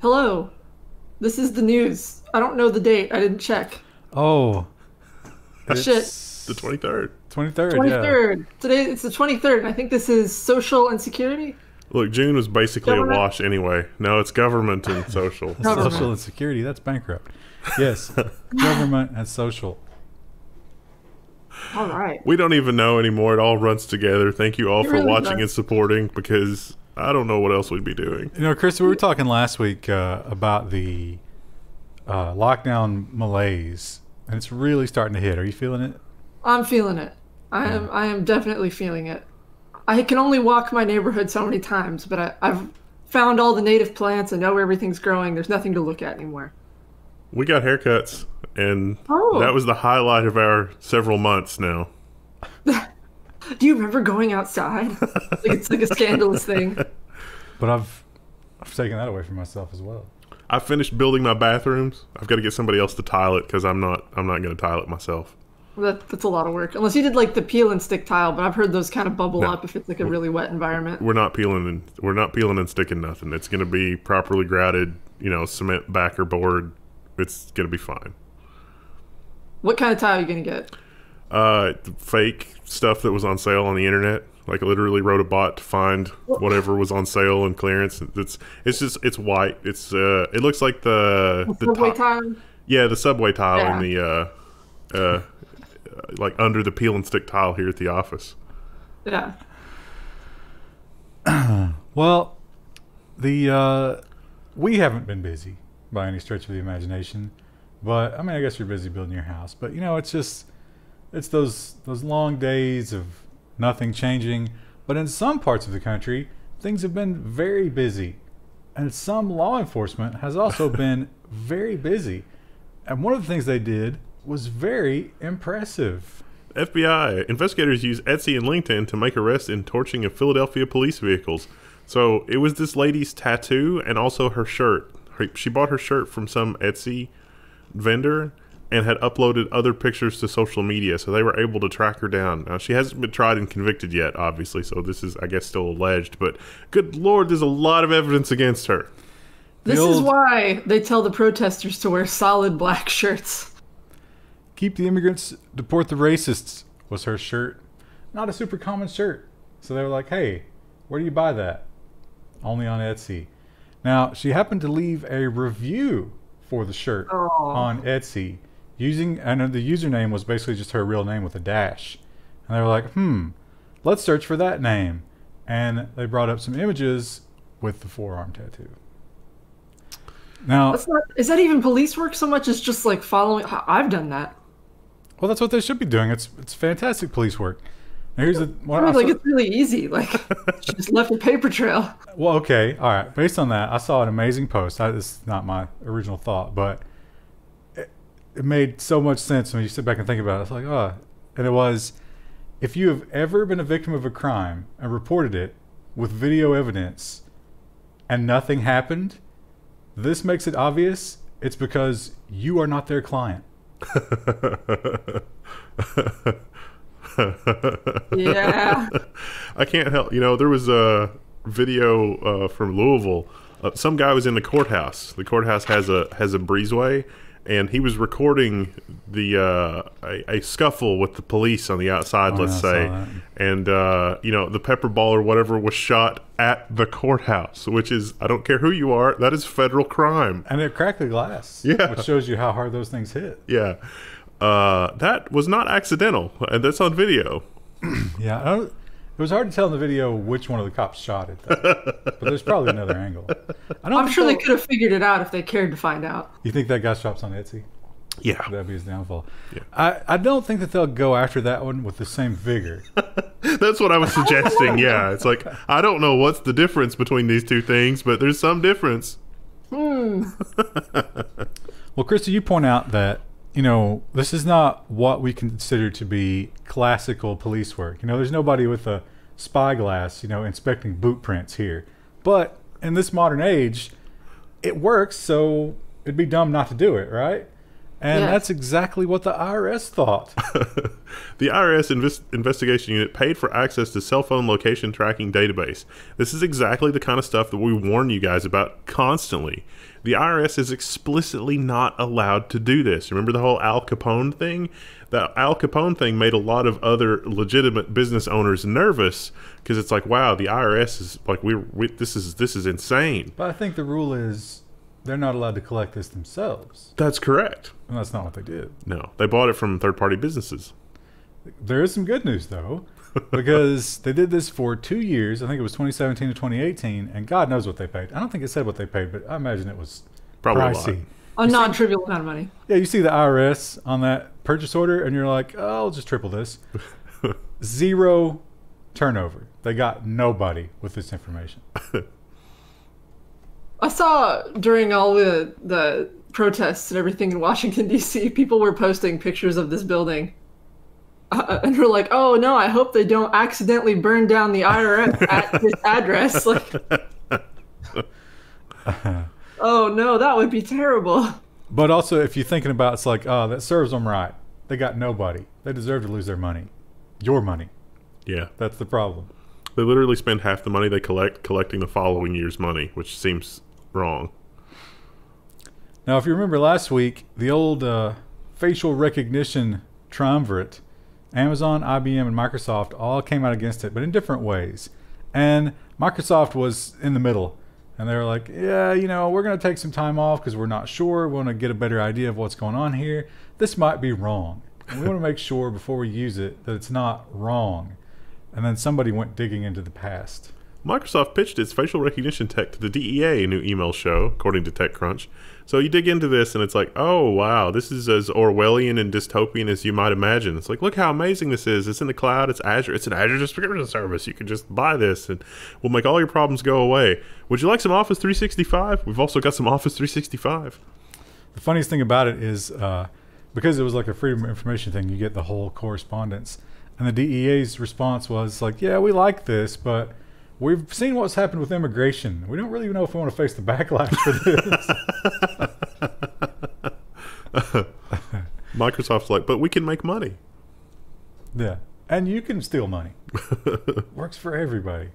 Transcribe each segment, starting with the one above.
Hello, this is the news. I don't know the date. I didn't check. Oh, Shit. it's The 23rd. 23rd, yeah. 23rd. Today it's the 23rd, and I think this is social and security. Look, June was basically Government? a wash anyway. No, it's government and social. Government. Social and security, that's bankrupt. Yes, government and social. All right. We don't even know anymore. It all runs together. Thank you all It for really watching does. and supporting, because I don't know what else we'd be doing. You know, Chris, we were talking last week about the lockdown malaise, and it's really starting to hit. Are you feeling it? I'm feeling it. I am definitely feeling it. I can only walk my neighborhood so many times, but I've found all the native plants. I know where everything's growing. There's nothing to look at anymore. We got haircuts, and Oh. that was the highlight of our several months now. Do you remember going outside? It's like a scandalous thing. But I've taken that away from myself as well. I finished building my bathrooms. I've got to get somebody else to tile it because I'm not going to tile it myself. That's a lot of work. Unless you did like the peel and stick tile, but I've heard those kind of bubble No. up if it's like a really wet environment. We're not peeling and sticking nothing. It's going to be properly grouted, cement backer board. It's going to be fine. What kind of tile are you gonna get? The fake stuff that was on sale on the internet. Like, I literally wrote a bot to find whatever was on sale and clearance. It's white. It looks like the Subway top- tile? Yeah, the subway tile Yeah. in the like under the peel and stick tile here at the office. Yeah. Well, we haven't been busy by any stretch of the imagination, but I mean, I guess you're busy building your house. But it's those long days of nothing changing. But in some parts of the country, things have been very busy, and some law enforcement has also been very busy. And one of the things they did was very impressive. FBI investigators use Etsy and LinkedIn to make arrests in torching of Philadelphia police vehicles. So it was this lady's tattoo and also her shirt. She bought her shirt from some Etsy vendor and had uploaded other pictures to social media, so they were able to track her down. Now, she hasn't been tried and convicted yet, obviously, so this is, I guess, still alleged. But good Lord, there's a lot of evidence against her. This is why they tell the protesters to wear solid black shirts. Keep the immigrants, deport the racists was her shirt. Not a super common shirt. So they were like, hey, where do you buy that? Only on Etsy. Now, she happened to leave a review for the shirt on Etsy and the username was basically just her real name with a dash. And they were like, let's search for that name. And they brought up some images with the forearm tattoo. Now, Is that even police work so much as just like following? I've done that. well, that's what they should be doing. It's fantastic police work. Now, here's I mean, it's really easy. Like, she just left a paper trail. Well, okay, all right. Based on that, I saw an amazing post. This is not my original thought, but it made so much sense when you sit back and think about it. It's like, and it was, if you have ever been a victim of a crime and reported it with video evidence and nothing happened, this makes it obvious it's because you are not their client. Yeah. I can't help. There was a video from Louisville. Some guy was in the courthouse. The courthouse has a breezeway, and he was recording a scuffle with the police on the outside. Let's say, and the pepper ball or whatever was shot at the courthouse, which is, I don't care who you are, that is federal crime. And it cracked the glass. Yeah. Which shows you how hard those things hit. Yeah. That was not accidental, and that's on video. Yeah, it was hard to tell in the video which one of the cops shot it, though. But there's probably another angle. I'm sure they could have figured it out if they cared to find out. You think that guy shops on Etsy? Yeah. That'd be his downfall. Yeah. I don't think that they'll go after that one with the same vigor. That's what I was suggesting. Yeah, it's like, I don't know what's the difference between these two things, but there's some difference. Well, Krista, you point out that this is not what we consider to be classical police work. There's nobody with a spyglass, inspecting boot prints here. But in this modern age, it works, so it'd be dumb not to do it, right? And Yes. that's exactly what the IRS thought. The IRS investigation unit paid for access to cell phone location tracking database. This is exactly the kind of stuff that we warn you guys about constantly. The IRS is explicitly not allowed to do this. Remember the whole Al Capone thing? The Al Capone thing made a lot of other legitimate business owners nervous because it's like, wow, the IRS is like, this is insane. But I think the rule is they're not allowed to collect this themselves. That's correct. And that's not what they did. No, they bought it from third-party businesses. There is some good news, though, because they did this for 2 years. I think it was 2017 to 2018, and God knows what they paid. I don't think it said what they paid, but I imagine it was Probably a lot. pricey. A non-trivial amount of money. Yeah, you see the IRS on that purchase order, and you're like, oh, I'll just triple this. 0 turnover. They got nobody with this information. I saw during all the protests and everything in Washington, D.C., people were posting pictures of this building. And we're like, oh, no, I hope they don't accidentally burn down the IRS at this address. Like, oh, no, that would be terrible. But also, if you're thinking about, it's like, oh, that serves them right. They got nobody. They deserve to lose their money. Your money. Yeah. That's the problem. They literally spend half the money they collecting the following year's money, which seems wrong. Now, if you remember last week, the old facial recognition triumvirate, Amazon, IBM, and Microsoft all came out against it, but in different ways. And Microsoft was in the middle. And they were like, yeah, you know, we're going to take some time off because we're not sure. We want to get a better idea of what's going on here. This might be wrong. And we want to make sure before we use it that it's not wrong. And then somebody went digging into the past. Microsoft pitched its facial recognition tech to the DEA, a new email show, according to TechCrunch. So you dig into this, and it's like, oh, wow, this is as Orwellian and dystopian as you might imagine. It's like, look how amazing this is. It's in the cloud. It's Azure. It's an Azure subscription service. You can just buy this, and we'll make all your problems go away. Would you like some Office 365? We've also got some Office 365. The funniest thing about it is because it was like a freedom of information thing, you get the whole correspondence. And the DEA's response was like, yeah, we like this, but we've seen what's happened with immigration. We don't really know if we want to face the backlash for this. Microsoft's like, but we can make money. Yeah. And you can steal money. Works for everybody.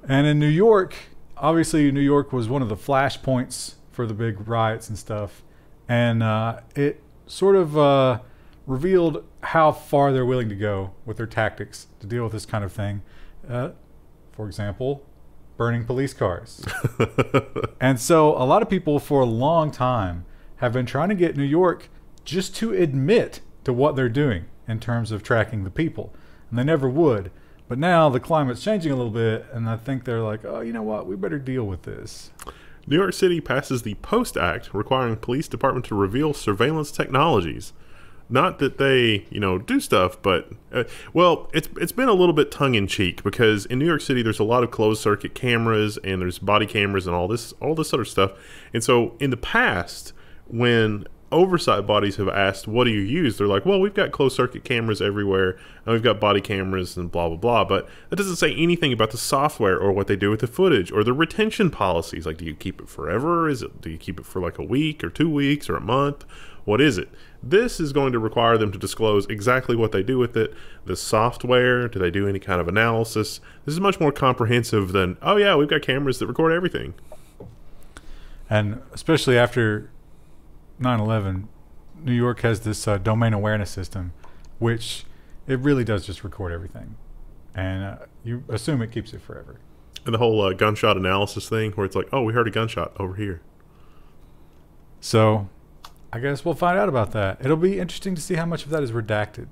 And in New York, obviously New York was one of the flashpoints for the big riots and stuff. And it sort of revealed how far they're willing to go with their tactics to deal with this kind of thing. For example, burning police cars. And so a lot of people for a long time have been trying to get New York just to admit to what they're doing in terms of tracking the people. And they never would. But now the climate's changing a little bit, and I think they're like, oh, you know what? We better deal with this. New York City passes the Post Act requiring police department to reveal surveillance technologies. Not that they, do stuff, but, well, it's been a little bit tongue-in-cheek because in New York City there's a lot of closed-circuit cameras and there's body cameras and all this sort of stuff. And so in the past, when oversight bodies have asked, what do you use? They're like, well, we've got closed-circuit cameras everywhere and we've got body cameras and blah, blah, blah. But that doesn't say anything about the software or what they do with the footage or the retention policies. Like, do you keep it forever? Do you keep it for like a week or 2 weeks or a month? What is it? This is going to require them to disclose exactly what they do with it, the software, do they do any kind of analysis? This is much more comprehensive than, oh yeah, we've got cameras that record everything. And especially after 9/11, New York has this domain awareness system, which it really does just record everything. And you assume it keeps it forever. And the whole gunshot analysis thing where it's like, oh, we heard a gunshot over here. So I guess we'll find out about that. It'll be interesting to see how much of that is redacted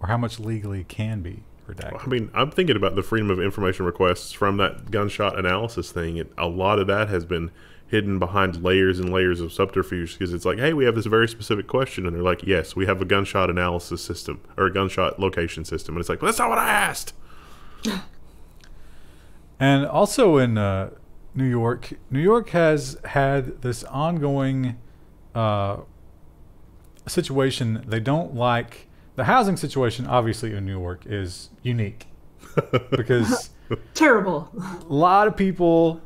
or how much legally can be redacted. I mean, I'm thinking about the freedom of information requests from that gunshot analysis thing. A lot of that has been hidden behind layers and layers of subterfuge because it's like, hey, we have this very specific question. And they're like, yes, we have a gunshot analysis system or a gunshot location system. And it's like, well, that's not what I asked. And also in New York has had this ongoing situation. They don't like the housing situation. Obviously in New York is unique because terrible. A lot of people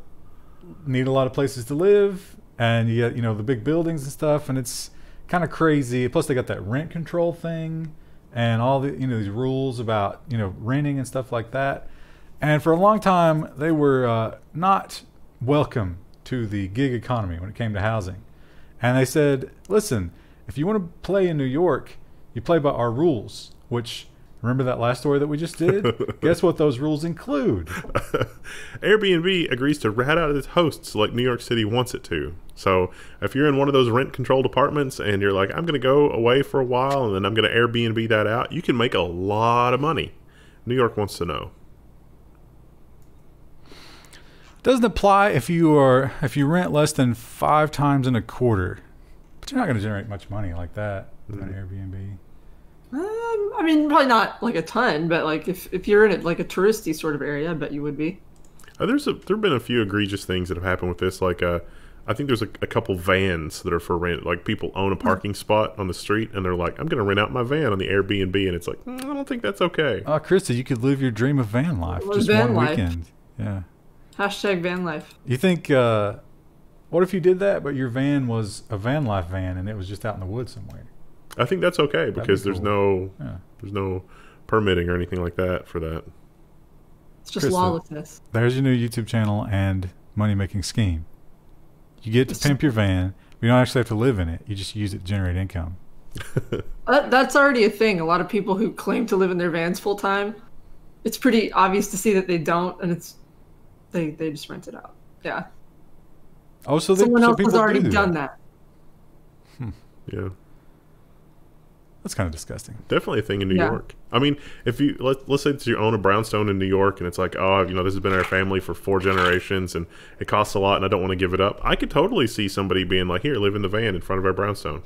need a lot of places to live, and you get the big buildings and stuff, and it's kind of crazy. Plus, they got that rent control thing and all the these rules about renting and stuff like that. And for a long time, they were not welcome to the gig economy when it came to housing. And they said, listen, if you want to play in New York, you play by our rules, which, remember that last story that we just did? Guess what those rules include? Airbnb agrees to rat out its hosts like New York City wants it to. So if you're in one of those rent-controlled apartments and you're like, I'm going to go away for a while and then I'm going to Airbnb that out, you can make a lot of money. New York wants to know. Doesn't apply if you rent less than 5 times in a quarter, but you're not going to generate much money like that on Airbnb. I mean, probably not like a ton, but like if you're in it like a touristy sort of area, I bet you would be. There've been a few egregious things that have happened with this. Like I think there's a couple vans that are for rent. Like people own a parking spot on the street and they're like, I'm going to rent out my van on the Airbnb, and it's like, I don't think that's okay. Oh, Krista, you could live your dream of van life just van one life. weekend. Yeah. Hashtag van life. You think, what if you did that, but your van was a van life van and it was just out in the woods somewhere? I think that's okay because be cool. there's no permitting or anything like that for that. It's just Krista, lawlessness. There's your new YouTube channel and money-making scheme. You get to pimp your van. You don't actually have to live in it. You just use it to generate income. That's already a thing. A lot of people who claim to live in their vans full time, it's pretty obvious to see that they don't, and they just rent it out. Yeah. Oh, so someone else people has already do done that. Yeah. That's kind of disgusting. Definitely a thing in New York. I mean, if you let's say that you own a brownstone in New York and it's like, oh, this has been our family for 4 generations and it costs a lot and I don't want to give it up. I could totally see somebody being like, here, live in the van in front of our brownstone.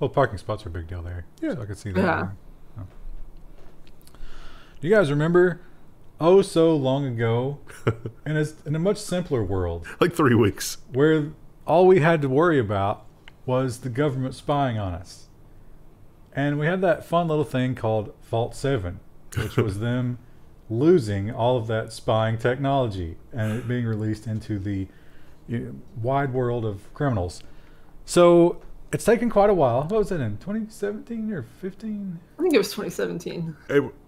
Well, parking spots are a big deal there. Yeah. So I could see that. Yeah. Oh. Do you guys remember so long ago in a much simpler world Like 3 weeks. where all we had to worry about was the government spying on us? And we had that fun little thing called Vault 7, which was them losing all of that spying technology and it being released into the wide world of criminals. So it's taken quite a while. What was it in 2017 or 15? I think it was 2017.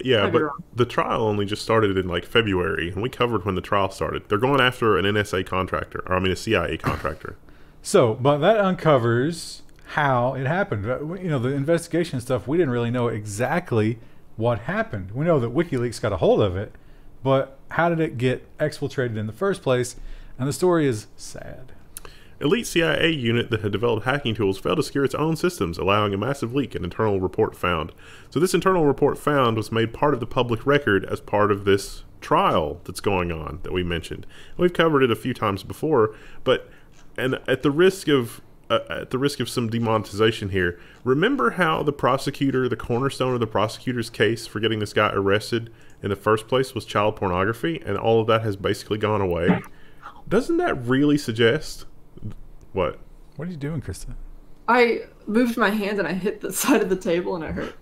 Yeah, Might be but wrong. the trial only just started in like February, and we covered when the trial started. They're going after an NSA contractor, or I mean a CIA contractor. So, but that uncovers how it happened. The investigation stuff, we didn't really know exactly what happened. We know that WikiLeaks got a hold of it, but how did it get exfiltrated in the first place? And the story is sad. Elite CIA unit that had developed hacking tools failed to secure its own systems, allowing a massive leak, an internal report found. So this internal report found was made part of the public record as part of this trial that's going on that we mentioned. We've covered it a few times before, and at the risk of some demonetization here, remember how the cornerstone of the prosecutor's case for getting this guy arrested in the first place was child pornography, and all of that has basically gone away? Doesn't that really suggest... What? What are you doing, Krista? I moved my hand and I hit the side of the table and it hurt.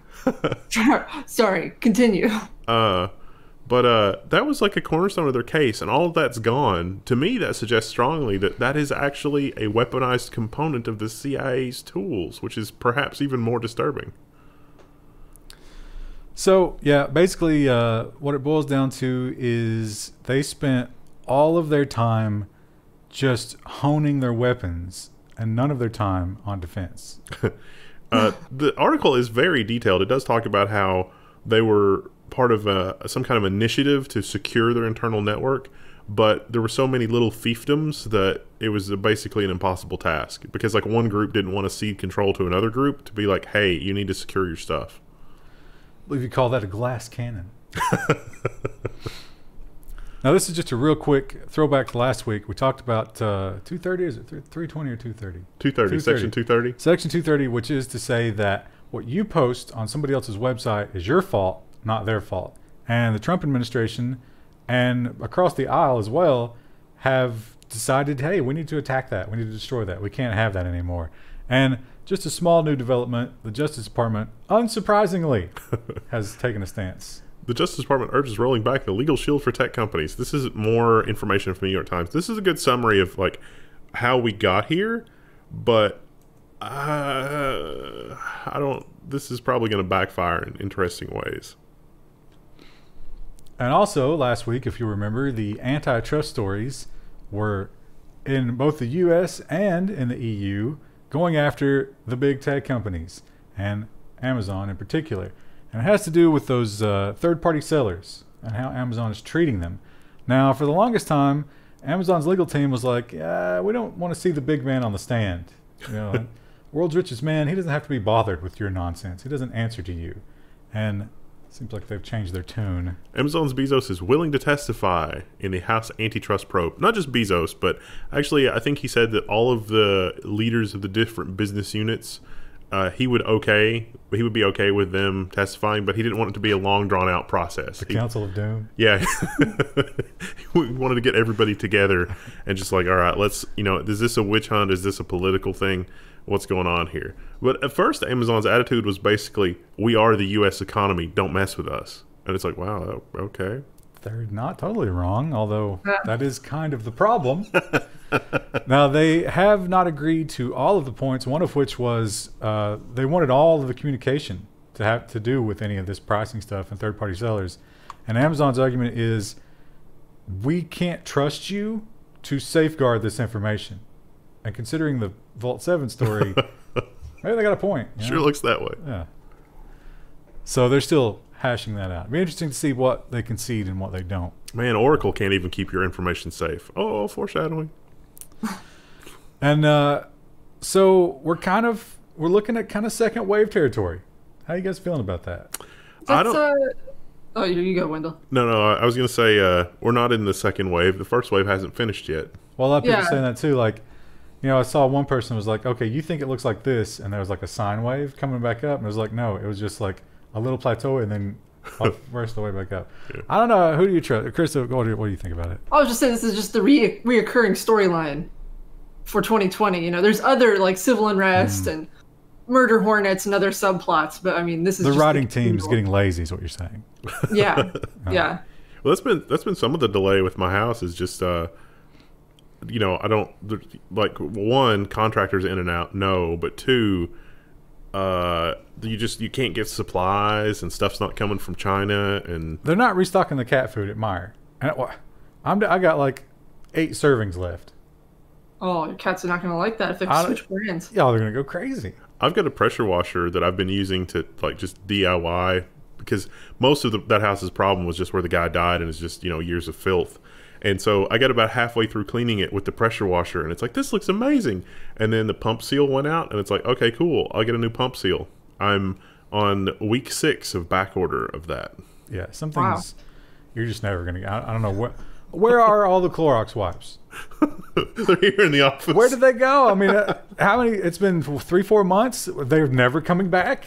Sorry, continue. But that was like a cornerstone of their case, and all of that's gone. To me, that suggests strongly that is actually a weaponized component of the CIA's tools, which is perhaps even more disturbing. So, yeah, basically what it boils down to is they spent all of their time just honing their weapons and none of their time on defense. The article is very detailed. It does talk about how they were part of some kind of initiative to secure their internal network, but there were so many little fiefdoms that it was basically an impossible task, because like one group didn't want to cede control to another group to be like, hey, you need to secure your stuff. I believe you call that a glass cannon. Now, this is just a real quick throwback to last week. We talked about 230, is it 320 or 230? 230, Section 230. Section 230, which is to say that what you post on somebody else's website is your fault, not their fault. And the Trump administration, and across the aisle as well, have decided, hey, we need to attack that. We need to destroy that. We can't have that anymore. And just a small new development, the Justice Department, unsurprisingly, has taken a stance. The Justice Department urges rolling back the legal shield for tech companies. This is more information from the New York Times. This is a good summary of like how we got here, but I don't. This is probably going to backfire in interesting ways. And also, last week, if you remember, the antitrust stories were in both the U.S. and in the EU going after the big tech companies and Amazon in particular. And it has to do with those third-party sellers and how Amazon is treating them. Now, for the longest time, Amazon's legal team was like, yeah, we don't want to see the big man on the stand. You know, world's richest man, he doesn't have to be bothered with your nonsense. He doesn't answer to you. And it seems like they've changed their tune. Amazon's Bezos is willing to testify in a House antitrust probe. Not just Bezos, but actually I think he said that all of the leaders of the different business units, he would be okay with them testifying, but he didn't want it to be a long, drawn-out process. The Council of Doom? Yeah. We wanted to get everybody together and just like, all right, let's, is this a witch hunt? Is this a political thing? What's going on here? But at first, Amazon's attitude was basically, we are the U.S. economy. Don't mess with us. And it's like, wow, okay. They're not totally wrong, although that is kind of the problem. Now, they have not agreed to all of the points, one of which was they wanted all of the communication to have to do with any of this pricing stuff and third-party sellers. And Amazon's argument is, we can't trust you to safeguard this information. And considering the Vault 7 story, maybe they got a point. Sure looks that way. Yeah. So they're still hashing that out. It'd be interesting to see what they concede and what they don't. Man, Oracle can't even keep your information safe. Oh, foreshadowing. And so we're looking at kind of second wave territory. How you guys feeling about that? Oh, you go, Wendell. No, I was going to say we're not in the second wave. The first wave hasn't finished yet. Well, a lot of people saying that too. Like, I saw one person was like, okay, you think it looks like this, and there was like a sine wave coming back up, and it was like, no, it was just like a little plateau and then burst the way back up. Yeah. I don't know. Who do you trust? Chris, what do you think about it? I was just saying this is just the reoccurring storyline for 2020. There's other like civil unrest and murder hornets and other subplots, but I mean, this is the just writing team's getting lazy, is what you're saying. Yeah, yeah. Well, that's been some of the delay with my house. Is just I don't like, one, contractors in and out, no, but two, you can't get supplies and stuff's not coming from China, and they're not restocking the cat food at Meijer. And I got like 8 servings left. Oh, your cats are not going to like that if they switch brands. Yeah, they're going to go crazy. I've got a pressure washer that I've been using to like just DIY, because most of that house's problem was just where the guy died, and it's just years of filth. And so I got about halfway through cleaning it with the pressure washer, and it's like, this looks amazing. And then the pump seal went out, and it's like, okay, cool, I'll get a new pump seal. I'm on week 6 of back order of that. Yeah, some things you're just never going to get. I don't know where are all the Clorox wipes? They're here in the office. Where did they go? I mean, how many? It's been 3-4 months. They're never coming back.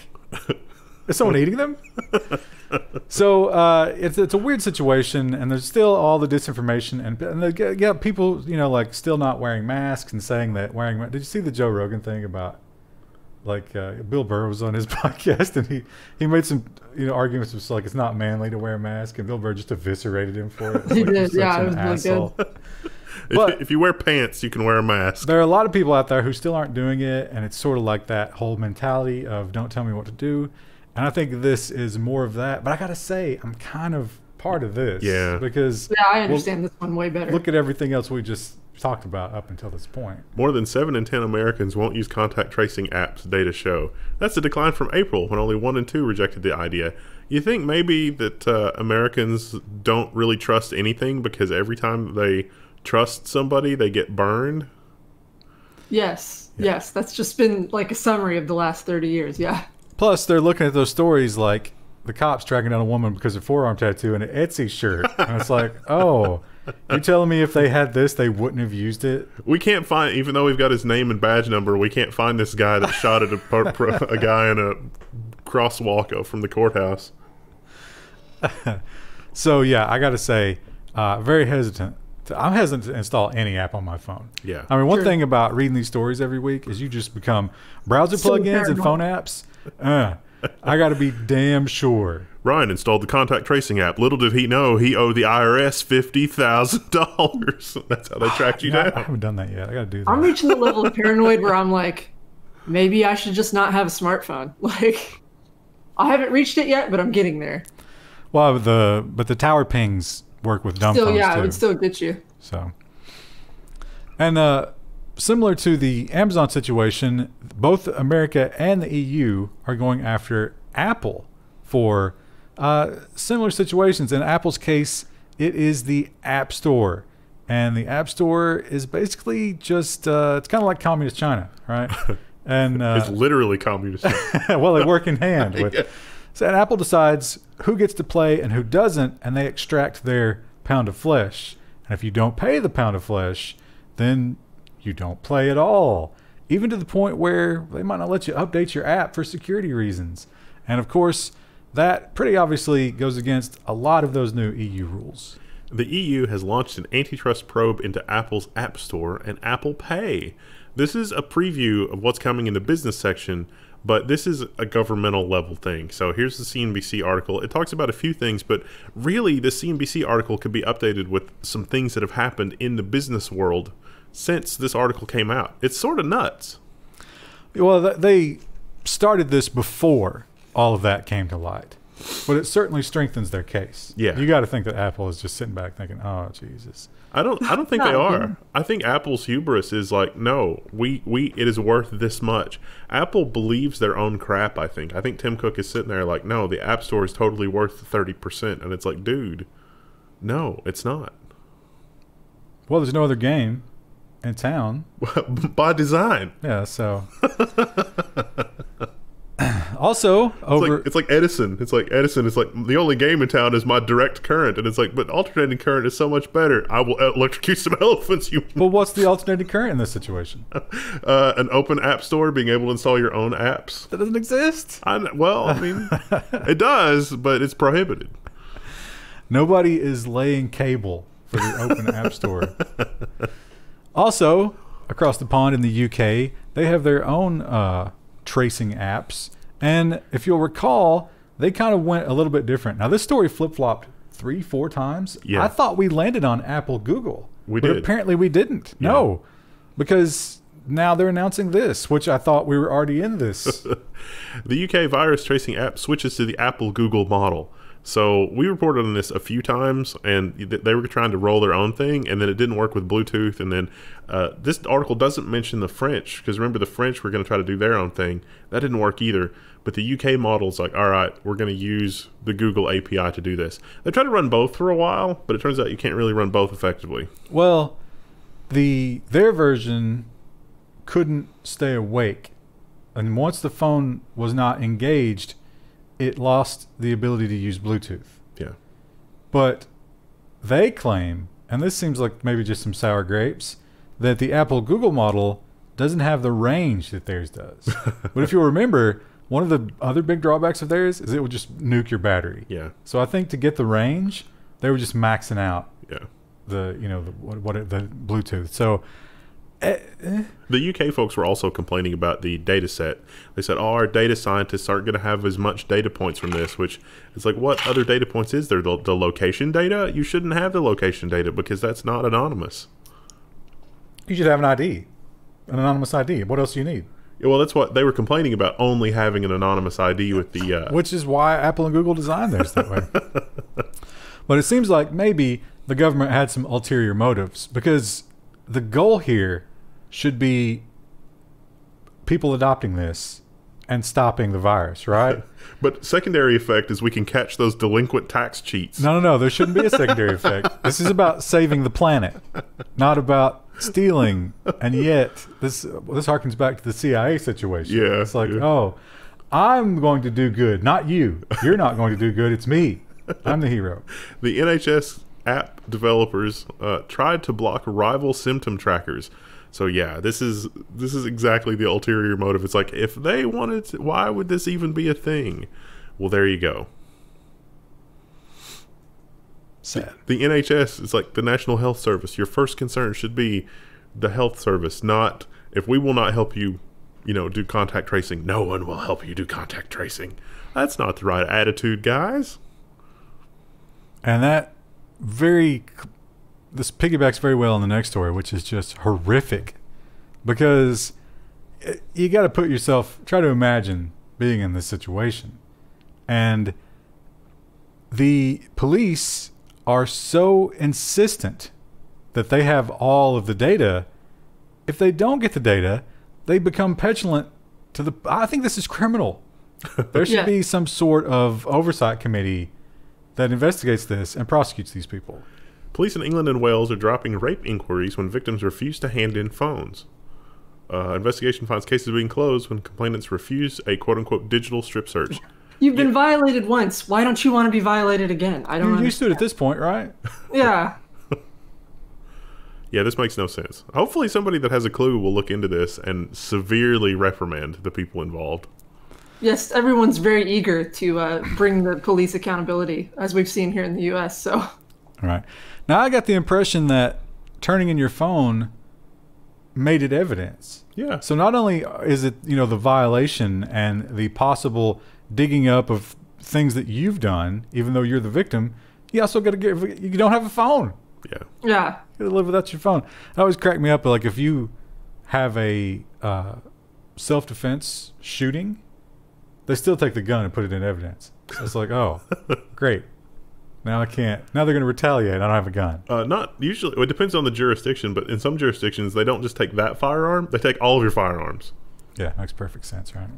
Is someone eating them? So it's a weird situation, and there's still all the disinformation, and people like still not wearing masks and saying that wearing. Did you see the Joe Rogan thing about like Bill Burr was on his podcast, and he made some arguments was like it's not manly to wear a mask, and Bill Burr just eviscerated him for it. He did, yeah, it was really good. But if you wear pants, you can wear a mask. There are a lot of people out there who still aren't doing it, and it's sort of like that whole mentality of don't tell me what to do. And I think this is more of that. But I got to say, I'm kind of part of this. Yeah. Because I understand this one way better. Look at everything else we just talked about up until this point. More than 7 in 10 Americans won't use contact tracing apps, data show. That's a decline from April, when only 1 in 2 rejected the idea. You think maybe that Americans don't really trust anything because every time they trust somebody, they get burned? Yes. That's just been like a summary of the last 30 years. Yeah. Plus, they're looking at those stories like the cops tracking down a woman because of forearm tattoo and an Etsy shirt. And it's like, oh, you're telling me if they had this, they wouldn't have used it? We can't find, even though we've got his name and badge number, we can't find this guy that shot at a guy in a crosswalk from the courthouse. So, yeah, I got to say, very hesitant. I'm hesitant to install any app on my phone. Yeah. I mean, one thing about reading these stories every week is you just become browser plugins and phone apps. I got to be damn sure. Ryan installed the contact tracing app. Little did he know he owed the IRS $50,000. That's how they tracked you down. I haven't done that yet. I got to do that. I'm reaching the level of paranoid where I'm like, maybe I should just not have a smartphone. Like, I haven't reached it yet, but I'm getting there. Well, but the tower pings work with dumb Still, phones yeah, too. it would still get you. So, and similar to the Amazon situation, both America and the EU are going after Apple for similar situations. In Apple's case, it is the App Store. And the App Store is basically just, it's kind of like communist China, right? And it's literally communist. well, they work in hand. With, Yeah. So, and Apple decides who gets to play and who doesn't, and they extract their pound of flesh. And if you don't pay the pound of flesh, then you don't play at all. Even to the point where they might not let you update your app for security reasons. And of course, that pretty obviously goes against a lot of those new EU rules. The EU has launched an antitrust probe into Apple's App Store and Apple Pay. This is a preview of what's coming in the business section, but this is a governmental level thing. So here's the CNBC article. It talks about a few things, but really the CNBC article could be updated with some things that have happened in the business world since this article came out. It's sort of nuts. Well, they started this before all of that came to light. But it certainly strengthens their case. Yeah. You got to think that Apple is just sitting back thinking, "Oh, Jesus." I don't think they are. I think Apple's hubris is like, no, it is worth this much. Apple believes their own crap, I think. I think Tim Cook is sitting there like, no, the App Store is totally worth 30%. And it's like, dude, no, it's not. Well, there's no other game in town. By design. Yeah, so also over It's like Edison. It's like Edison. It's like the only game in town is my direct current, and it's like, but alternating current is so much better. I will electrocute some elephants. You. Well, what's the alternating current in this situation? An open app store, being able to install your own apps. That doesn't exist. I mean, it does, but it's prohibited. Nobody is laying cable for the open app store. Also, across the pond in the UK, they have their own tracing apps. And if you'll recall, they kind of went a little bit different. Now, this story flip-flopped 3-4 times. Yeah. I thought we landed on Apple Google. We but did. apparently we didn't. Yeah. No. Because now they're announcing this, which I thought we were already in this. The UK virus tracing app switches to the Apple Google model. So we reported on this a few times, and they were trying to roll their own thing, and then it didn't work with Bluetooth. And then this article doesn't mention the French, because remember the French were going to try to do their own thing. That didn't work either. But the UK model is like, all right, we're going to use the Google API to do this. They tried to run both for a while, but it turns out you can't really run both effectively. Well, their version couldn't stay awake. And once the phone was not engaged, it lost the ability to use Bluetooth. Yeah. But they claim, and this seems like maybe just some sour grapes, that the Apple Google model doesn't have the range that theirs does. But if you'll remember, one of the other big drawbacks of theirs is it would just nuke your battery. Yeah. So I think to get the range, they were just maxing out Yeah. the Bluetooth. So The UK folks were also complaining about the data set. They said, our data scientists aren't going to have as much data points from this, which is like, what other data points is there? The location data? You shouldn't have the location data because that's not anonymous. you should have an ID, an anonymous ID. What else do you need? Yeah, well, that's what they were complaining about, only having an anonymous ID with the... Which is why Apple and Google designed theirs that way. But it seems like maybe the government had some ulterior motives, because the goal here should be people adopting this and stopping the virus, right? But secondary effect is we can catch those delinquent tax cheats. No. There shouldn't be a secondary effect. This is about saving the planet, not about stealing. And yet, this harkens back to the CIA situation. Yeah, It's like, yeah. oh, I'm going to do good, not you. You're not going to do good. It's me. I'm the hero. The NHS app developers tried to block rival symptom trackers. So yeah, this is exactly the ulterior motive. It's like, if they wanted to, why would this even be a thing? Well, there you go. Sad. The NHS is like the National Health Service. Your first concern should be the health service, not if we will not help you, do contact tracing. No one will help you do contact tracing. That's not the right attitude, guys. And this piggybacks very well on the next story, which is just horrific, because you got to try to imagine being in this situation. And the police are so insistent that they have all of the data. If they don't get the data, they become petulant I think this is criminal. There should be some sort of oversight committee that investigates this and prosecutes these people. Police in England and Wales are dropping rape inquiries when victims refuse to hand in phones. Investigation finds cases being closed when complainants refuse a quote-unquote digital strip search. You've been violated once. Why don't you want to be violated again? I don't You're used to it at this point, right? Yeah. Yeah, this makes no sense. Hopefully somebody that has a clue will look into this and severely reprimand the people involved. Yes, everyone's very eager to bring the police accountability, as we've seen here in the U.S., so... All right. Now, I got the impression that turning in your phone made it evidence. Yeah. So not only is it, the violation and the possible digging up of things that you've done, even though you're the victim, you also got to you don't have a phone. Yeah. Yeah. You got to live without your phone. It always cracked me up, like if you have a self-defense shooting, they still take the gun and put it in evidence. So it's like, oh, great. Now I can't. Now they're going to retaliate. I don't have a gun. Not usually. Well, it depends on the jurisdiction, but in some jurisdictions, they don't just take that firearm. They take all of your firearms. Yeah, makes perfect sense, right?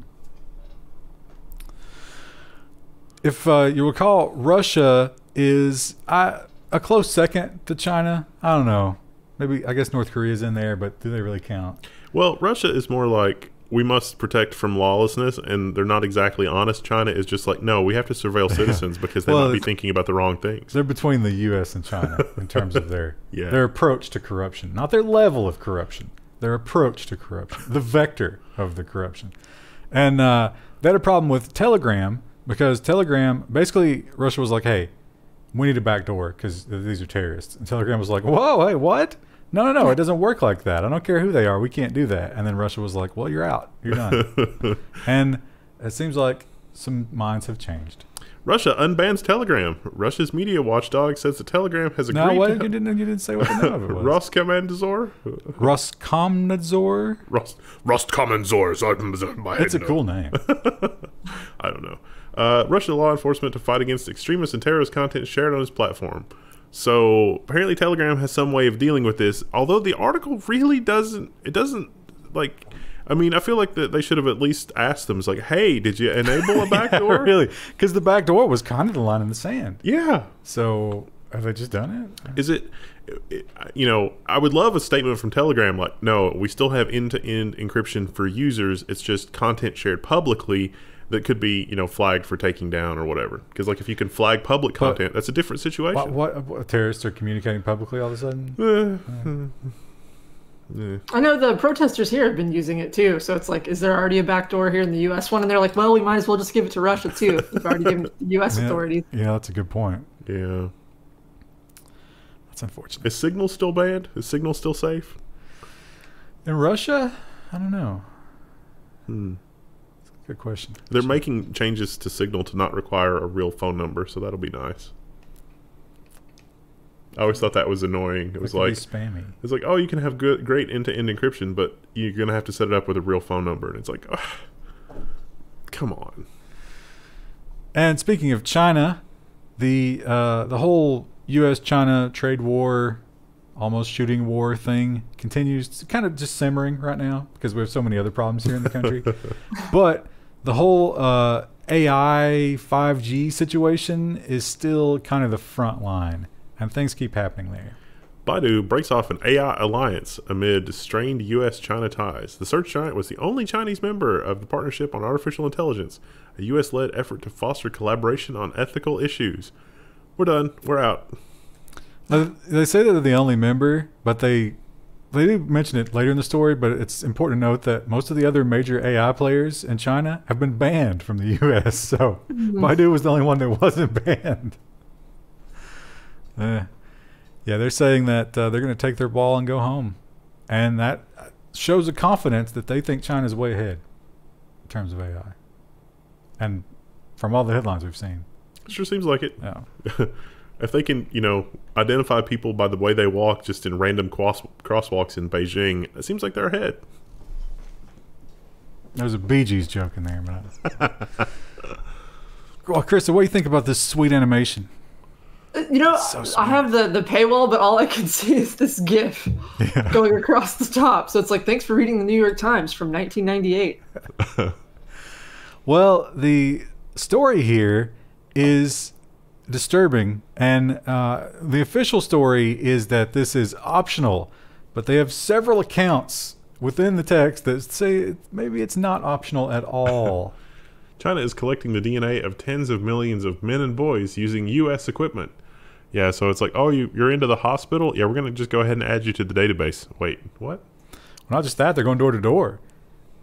If you recall, Russia is a close second to China. I don't know. Maybe, I guess North Korea's in there, but do they really count? Well, Russia is more like, we must protect from lawlessness, and they're not exactly honest. China is just like, no, we have to surveil citizens because they might be thinking about the wrong things. They're between the U.S. and China in terms of their approach to corruption. Not their level of corruption. Their approach to corruption. The vector of the corruption. And they had a problem with Telegram because Telegram, basically Russia was like, hey, we need a backdoor because these are terrorists. And Telegram was like, whoa, hey, what? No, it doesn't work like that. I don't care who they are. We can't do that. And then Russia was like, well, you're out. You're done. And it seems like some minds have changed. Russia unbans Telegram. Russia's media watchdog says that Telegram has agreed you didn't say what the name of it was. Roskomnadzor? Roskomnadzor? Roskomnadzor. It's a cool name. I don't know. Russian law enforcement to fight against extremist and terrorist content shared on its platform. So apparently Telegram has some way of dealing with this, although the article really doesn't like, I mean, I feel like that they should have at least asked them, it's like, hey, did you enable a backdoor? Really? Because the backdoor was kind of the line in the sand. Yeah. So have they just done it? Is it, I would love a statement from Telegram like, no, we still have end-to-end encryption for users. It's just content shared publicly that could be, flagged for taking down or whatever. Because, like, if you can flag public content, that's a different situation. What terrorists are communicating publicly all of a sudden? I know the protesters here have been using it too. So it's like, is there already a backdoor here in the U.S. one? And they're like, well, we might as well just give it to Russia too. We've already given it to the U.S. authorities. Yeah, that's a good point. Yeah. That's unfortunate. Is Signal still banned? Is Signal still safe? In Russia? I don't know. Good question. They're making changes to Signal to not require a real phone number, so that'll be nice. I always thought that was annoying. It was like spammy. It's like, oh, you can have great end-to-end encryption, but you're gonna have to set it up with a real phone number, and it's like, come on. And speaking of China, the whole U.S.-China trade war, almost shooting war thing continues. It's kind of just simmering right now because we have so many other problems here in the country. But the whole AI 5G situation is still kind of the front line, and things keep happening there. Baidu breaks off an AI alliance amid strained U.S.-China ties. The search giant was the only Chinese member of the Partnership on Artificial Intelligence, a U.S.-led effort to foster collaboration on ethical issues. We're done. We're out. They say that they're the only member, but they do mention it later in the story, but it's important to note that most of the other major AI players in China have been banned from the U.S., so Baidu was the only one that wasn't banned. Yeah, they're saying that they're going to take their ball and go home. And that shows a confidence that they think China's way ahead in terms of AI. And from all the headlines we've seen. It sure seems like it. Yeah. If they can, identify people by the way they walk just in random crosswalks in Beijing, it seems like they're ahead. There's a Bee Gees joke in there, but well, Krista, what do you think about this sweet animation? You know, I have the paywall, but all I can see is this GIF going across the top. So it's like, thanks for reading the New York Times from 1998. Well, the story here is disturbing, and the official story is that this is optional, but they have several accounts within the text that say maybe it's not optional at all. China is collecting the DNA of tens of millions of men and boys using U.S. equipment. Yeah, so it's like, oh, you're into the hospital? Yeah, we're going to just go ahead and add you to the database. Wait, what? Well, not just that, they're going door to door.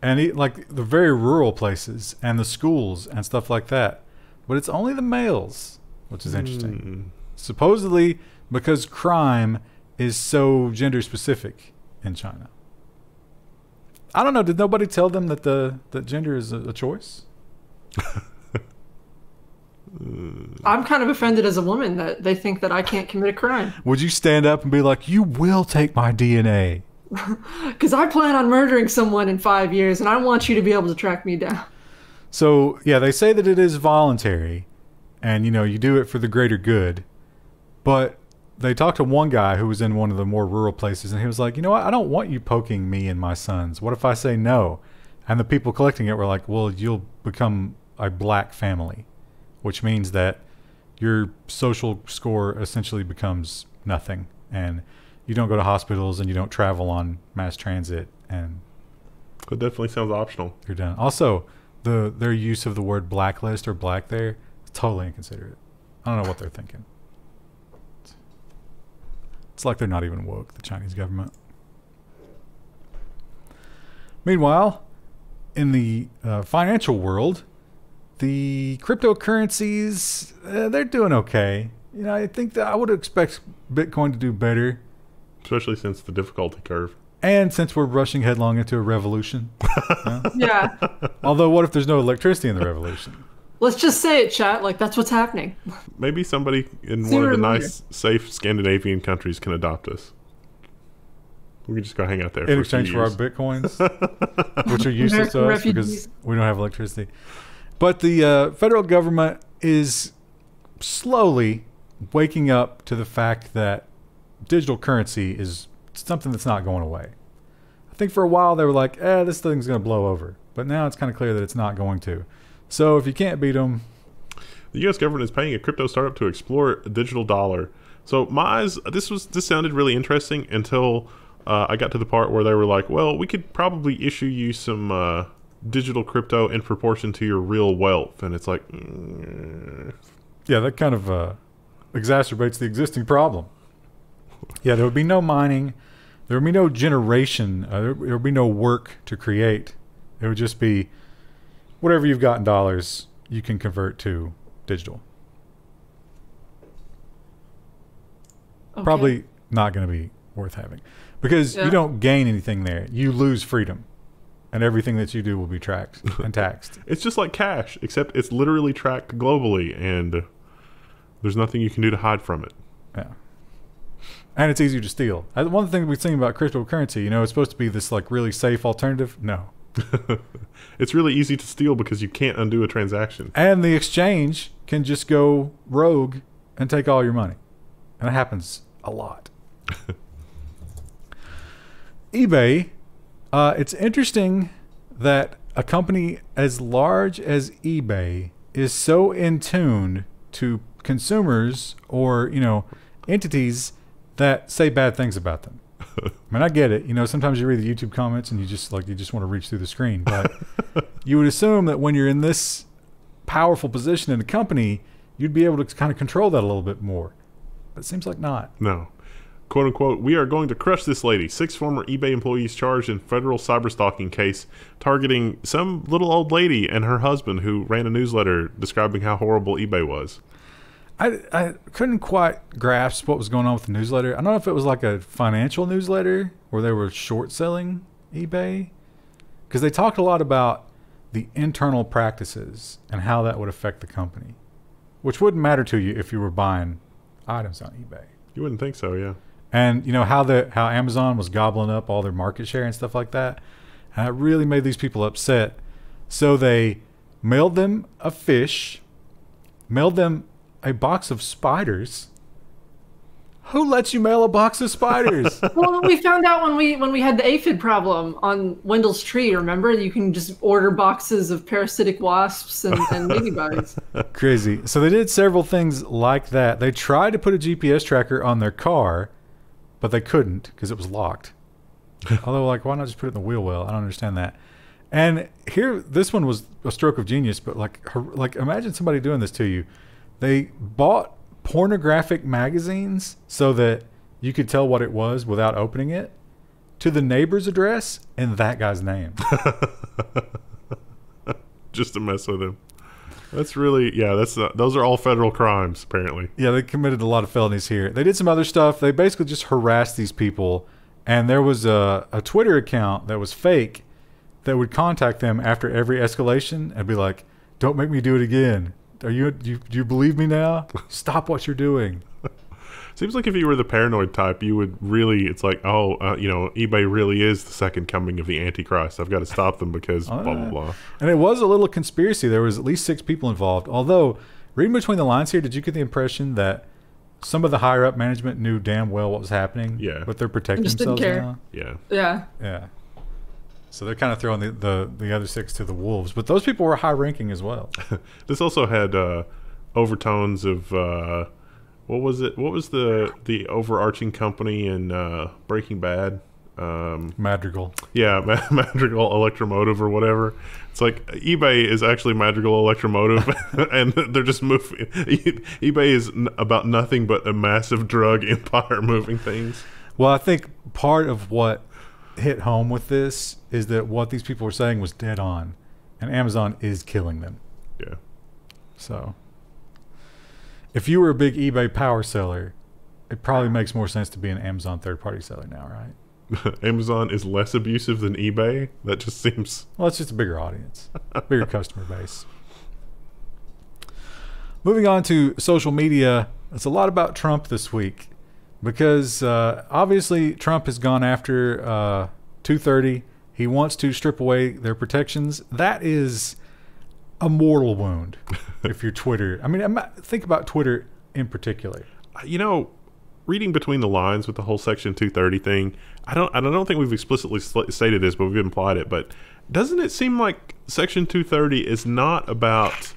And like the very rural places and the schools and stuff like that. But it's only the males, which is interesting. Supposedly because crime is so gender specific in China. I don't know. Did nobody tell them that that gender is a choice? I'm kind of offended as a woman that they think that I can't commit a crime. Would you stand up and be like, you will take my DNA? Because I plan on murdering someone in 5 years, and I want you to be able to track me down. So, yeah, they say that it is voluntary, and, you know, you do it for the greater good. But they talked to one guy who was in one of the more rural places, and he was like, you know what? I don't want you poking me and my sons. What if I say no? And the people collecting it were like, well, you'll become a black family, which means that your social score essentially becomes nothing. And you don't go to hospitals and you don't travel on mass transit, and it definitely sounds optional. You're done. Also, their use of the word blacklist or black there is totally inconsiderate. I don't know what they're thinking. It's like they're not even woke, the Chinese government. Meanwhile, in the financial world, the cryptocurrencies, they're doing okay. You know, I think that I would expect Bitcoin to do better. Especially since the difficulty curve. And since we're rushing headlong into a revolution. Yeah. Although, what if there's no electricity in the revolution? Let's just say it, chat. Like, that's what's happening. Maybe somebody in one of the nice, safe Scandinavian countries can adopt us. We can just go hang out there in exchange for our Bitcoins, which are useless to us because we don't have electricity. But the federal government is slowly waking up to the fact that digital currency is something that's not going away. I think for a while they were like, this thing's going to blow over. But now it's kind of clear that it's not going to. So if you can't beat them... The U.S. government is paying a crypto startup to explore a digital dollar. So my eyes, this sounded really interesting until I got to the part where they were like, well, we could probably issue you some digital crypto in proportion to your real wealth. And it's like... Yeah, that kind of exacerbates the existing problem. Yeah, there would be no mining. There would be no generation. There would be no work to create. It would just be whatever you've got in dollars, you can convert to digital. Okay. Probably not going to be worth having because you don't gain anything there. You lose freedom, and everything that you do will be tracked and taxed. It's just like cash, except it's literally tracked globally, and there's nothing you can do to hide from it. Yeah. And it's easier to steal. One thing we've seen about cryptocurrency, you know, it's supposed to be this like really safe alternative. No. It's really easy to steal because you can't undo a transaction. And the exchange can just go rogue and take all your money. And it happens a lot. eBay, it's interesting that a company as large as eBay is so in tune to consumers or, you know, entities that say bad things about them. I mean, I get it. You know, sometimes you read the YouTube comments and you just want to reach through the screen. But you would assume that when you're in this powerful position in a company, you'd be able to kind of control that a little bit more. But it seems like not. No. Quote unquote, we are going to crush this lady. 6 former eBay employees charged in federal cyberstalking case targeting some little old lady and her husband who ran a newsletter describing how horrible eBay was. I couldn't quite grasp what was going on with the newsletter. I don't know if it was like a financial newsletter where they were short selling eBay, because they talked a lot about the internal practices and how that would affect the company, which wouldn't matter to you if you were buying items on eBay. You wouldn't think so, yeah. And you know how Amazon was gobbling up all their market share and stuff like that, and it really made these people upset So they mailed them a fish, mailed them a box of spiders. Who lets you mail a box of spiders? Well, we found out when we had the aphid problem on Wendell's tree. Remember, you can just order boxes of parasitic wasps and ladybugs. Crazy. So they did several things like that. They tried to put a GPS tracker on their car, but they couldn't because it was locked. Although, like, why not just put it in the wheel well? I don't understand that. And here, this one was a stroke of genius, but like imagine somebody doing this to you. They bought pornographic magazines so that you could tell what it was without opening it to the neighbor's address and that guy's name. Just to mess with him. That's really, yeah, those are all federal crimes, apparently. Yeah, they committed a lot of felonies here. They did some other stuff. They basically just harassed these people. And there was a Twitter account that was fake that would contact them after every escalation and be like, don't make me do it again. Do you believe me now? Stop what you're doing. Seems like if you were the paranoid type, you would really, it's like, eBay really is the second coming of the Antichrist. I've got to stop them because blah, blah, blah. And it was a little conspiracy. There was at least 6 people involved. Although, reading between the lines here, did you get the impression that some of the higher up management knew damn well what was happening? Yeah. But they're protecting themselves now? Yeah. Yeah. Yeah. So they're kind of throwing the other 6 to the wolves. But those people were high ranking as well. This also had overtones of what was it? What was the overarching company in Breaking Bad? Madrigal. Yeah, Madrigal Electromotive or whatever. It's like eBay is actually Madrigal Electromotive, and they're just moving. eBay is about nothing but a massive drug empire moving things. Well, I think part of what hit home with this is that what these people were saying was dead on, and Amazon is killing them. Yeah. So if you were a big eBay power seller, it probably makes more sense to be an Amazon third-party seller now, right? Amazon is less abusive than eBay. That just seems... Well, it's just a bigger audience, bigger customer base. Moving on to social media, it's a lot about Trump this week because obviously Trump has gone after 230. He wants to strip away their protections. That is a mortal wound if you're Twitter. I mean, think about Twitter in particular. You know, reading between the lines with the whole Section 230 thing, I don't think we've explicitly stated this, but we've implied it. But doesn't it seem like Section 230 is not about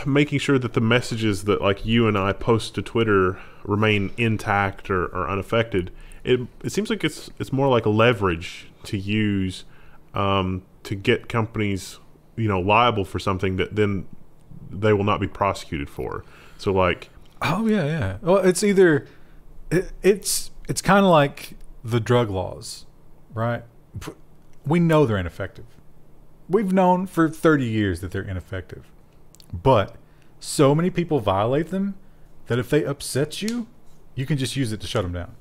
making sure that the messages that like you and I post to Twitter remain intact or unaffected? It seems like it's more like a leverage to use to get companies, liable for something that then they will not be prosecuted for. So like, oh yeah. Well, it's either it's kind of like the drug laws, right? We know they're ineffective. We've known for 30 years that they're ineffective, but so many people violate them that if they upset you, you can just use it to shut them down.